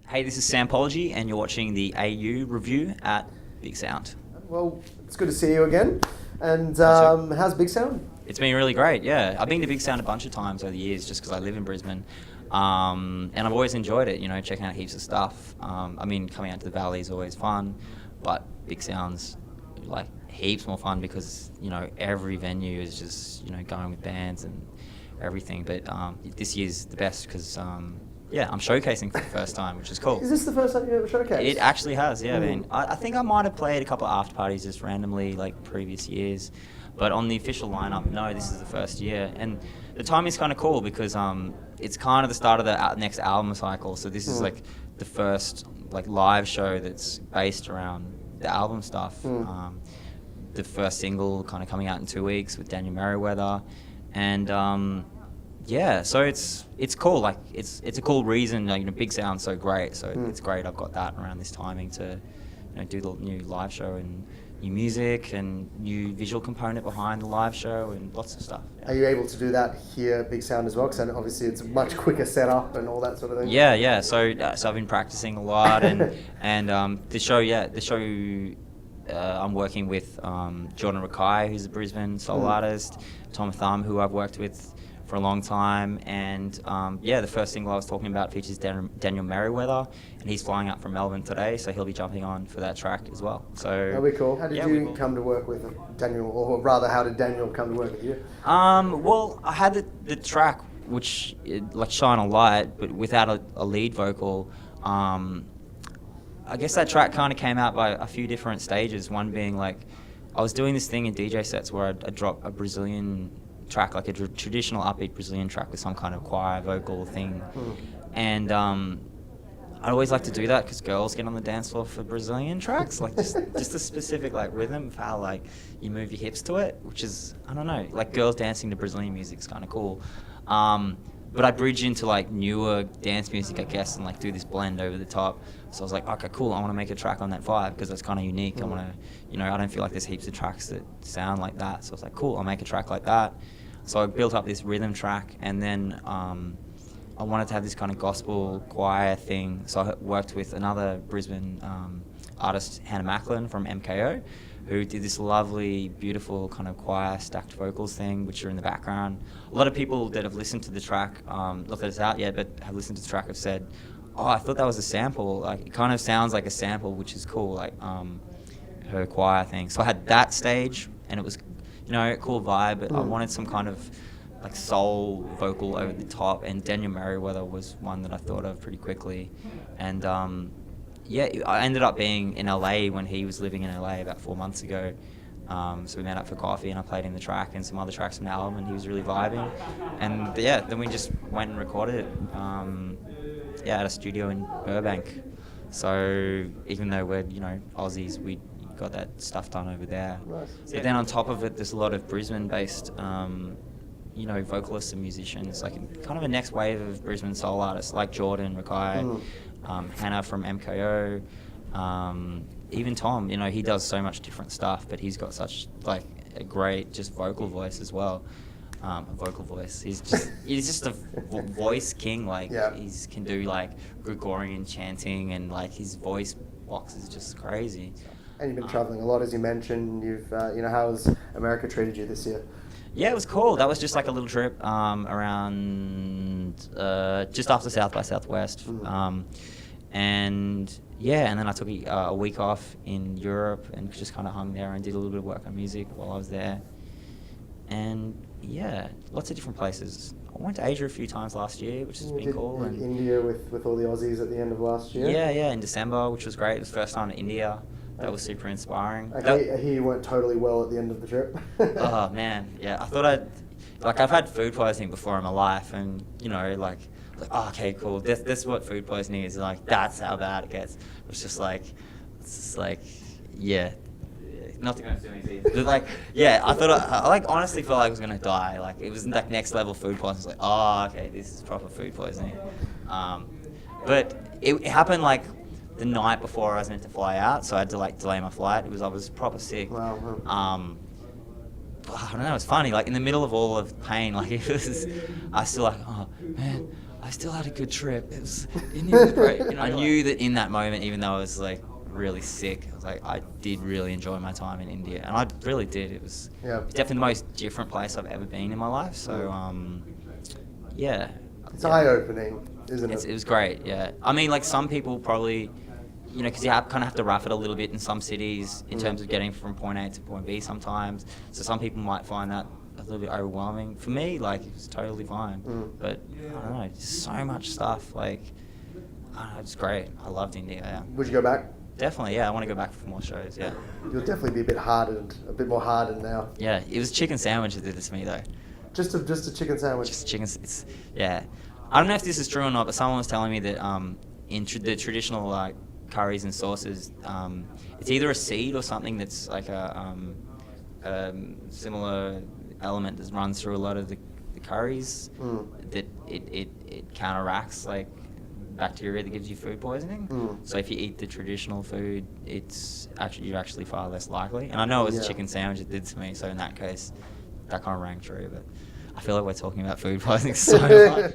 Hey, this is Sampology, and you're watching the AU review at BIGSOUND. Well, it's good to see you again. And how's Big Sound? It's been really great, yeah. I've been to BIGSOUND a bunch of times over the years just because I live in Brisbane. And I've always enjoyed it, checking out heaps of stuff. Coming out to the valley is always fun, but BIGSOUND's like heaps more fun because, every venue is just, going with bands and everything. But this year's the best because... I'm showcasing for the first time, which is cool. Is this the first time you ever showcased? It actually has, yeah. I think I might have played a couple of after parties just randomly, like previous years. But on the official lineup, no, this is the first year. And the timing's kind of cool because it's kind of the start of the next album cycle. So this is like the first live show that's based around the album stuff. The first single kind of coming out in 2 weeks with Daniel Merriweather. And... so it's cool. Like it's a cool reason. Big Sound's so great. So it's great. I've got that around this timing to, do the new live show and new music and new visual component behind the live show and lots of stuff. Yeah. Are you able to do that here at Big Sound as well? Because obviously it's a much quicker setup and all that sort of thing. Yeah. So I've been practicing a lot and the show. I'm working with Jordan Rakai, who's a Brisbane soul artist, Tom Thumb, who I've worked with for a long time, and the first single I was talking about features Daniel Merriweather, and he's flying out from Melbourne today, so he'll be jumping on for that track as well. So that'll be cool. How did you come to work with Daniel, or rather, how did Daniel come to work with you? Well, I had the track which Shine a Light, but without a lead vocal. I guess that track kind of came out by a few different stages. One being I was doing this thing in DJ sets where I'd drop a Brazilian track, like a traditional upbeat Brazilian track with some kind of choir vocal thing. And I'd always like to do that because girls get on the dance floor for Brazilian tracks, just a specific rhythm of how you move your hips to it, which is, I don't know, girls dancing to Brazilian music is kind of cool. But I bridge into newer dance music, I guess, and do this blend over the top. So I was like, okay, cool, I want to make a track on that vibe because that's kind of unique. I want to, I don't feel like there's heaps of tracks that sound like that. So I was like, cool, I'll make a track like that. So I built up this rhythm track, and then I wanted to have this kind of gospel choir thing. So I worked with another Brisbane artist, Hannah Macklin from MKO, who did this lovely, beautiful kind of choir stacked vocals thing, which are in the background. A lot of people that have listened to the track, not that it's out yet, but have listened to the track have said, oh, I thought that was a sample. It kind of sounds like a sample, which is cool, her choir thing. So I had that stage, and it was, a cool vibe, but I wanted some kind of soul vocal over the top, and Daniel Merriweather was one that I thought of pretty quickly. And I ended up being in LA when he was living in LA about 4 months ago. So we met up for coffee, and I played him the track and some other tracks from the album, and he was really vibing. And then we just went and recorded it at a studio in Burbank. So even though we're Aussies, we got that stuff done over there. Nice. But then on top of it, there's a lot of Brisbane-based vocalists and musicians, kind of a next wave of Brisbane soul artists like Jordan Rakai, Hannah from MKO, even Tom. He does so much different stuff, but he's got such a great just vocal voice as well. Vocal voice. He's just a voice king. He can do Gregorian chanting, and his voice box is just crazy. And you've been traveling a lot, as you mentioned. You've how's America treated you this year? Yeah, it was cool. That was just a little trip around just after South by Southwest. And then I took a week off in Europe and just kind of hung there and did a little bit of work on music while I was there. And lots of different places. I went to Asia a few times last year, which has been cool. And India with all the Aussies at the end of last year? Yeah, in December, which was great. It was the first time in India. That was super inspiring. I hear you weren't totally well at the end of the trip. Oh, man, yeah. I thought I've had food poisoning before in my life, and, oh, okay, cool. This is what food poisoning is. That's how bad it gets. It's just not to go into anything. But I thought I honestly felt like I was gonna die. It was next level food poisoning. Oh, okay, this is proper food poisoning. But it happened the night before I was meant to fly out, so I had to delay my flight. I was proper sick. Wow. I don't know. It's funny. In the middle of all of pain, it was. I still oh man. I still had a good trip. India was great. You know, I knew that in that moment, even though I was like really sick, I was like, I did really enjoy my time in India, and I really did. It was definitely the most different place I've ever been in my life. So, yeah. It's eye-opening, isn't it? It was great, yeah. I mean, like some people probably, you know, because you kind of have to rough it a little bit in some cities in terms of getting from point A to point B sometimes. So some people might find that a little bit overwhelming. For me, like, it was totally fine. But, I don't know, just so much stuff. Like, I don't know, it's great. I loved India, yeah. Would you go back? Definitely, yeah. I want to go back for more shows, yeah. You'll definitely be a bit more hardened now. Yeah, it was chicken sandwich that did this to me, though. Just a chicken sandwich? Just chicken, yeah. I don't know if this is true or not, but someone was telling me that in the traditional, like, curries and sauces, it's either a seed or something that's like a similar element that runs through a lot of the curries that it counteracts like bacteria that gives you food poisoning. So if you eat the traditional food, you're actually far less likely. And I know it was a chicken sandwich it did to me, so in that case, that kind of rang true. But I feel like we're talking about food poisoning so much.